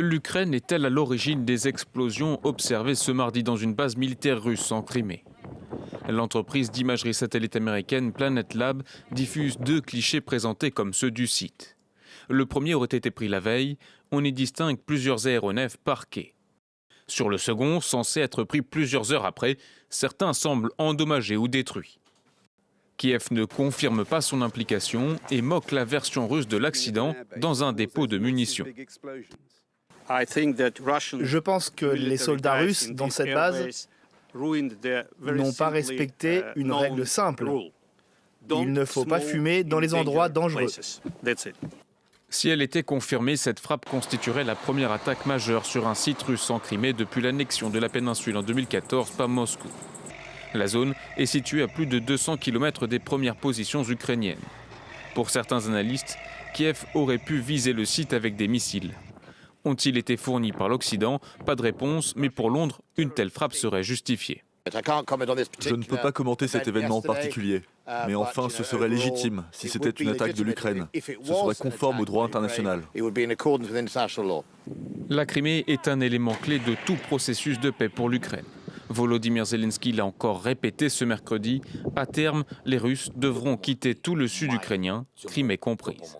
L'Ukraine est-elle à l'origine des explosions observées ce mardi dans une base militaire russe en Crimée? L'entreprise d'imagerie satellite américaine Planet Lab diffuse 2 clichés présentés comme ceux du site. Le premier aurait été pris la veille, on y distingue plusieurs aéronefs parqués. Sur le second, censé être pris plusieurs heures après, certains semblent endommagés ou détruits. Kiev ne confirme pas son implication et moque la version russe de l'accident dans un dépôt de munitions. Je pense que les soldats russes dans cette base n'ont pas respecté une règle simple. Il ne faut pas fumer dans les endroits dangereux. Si elle était confirmée, cette frappe constituerait la première attaque majeure sur un site russe en Crimée depuis l'annexion de la péninsule en 2014 par Moscou. La zone est située à plus de 200 km des premières positions ukrainiennes. Pour certains analystes, Kiev aurait pu viser le site avec des missiles. Ont-ils été fournis par l'Occident? Pas de réponse, mais pour Londres, une telle frappe serait justifiée. Je ne peux pas commenter cet événement en particulier, mais enfin ce serait légitime si c'était une attaque de l'Ukraine. Ce serait conforme au droit international. La Crimée est un élément clé de tout processus de paix pour l'Ukraine. Volodymyr Zelensky l'a encore répété ce mercredi. À terme, les Russes devront quitter tout le sud ukrainien, Crimée comprise.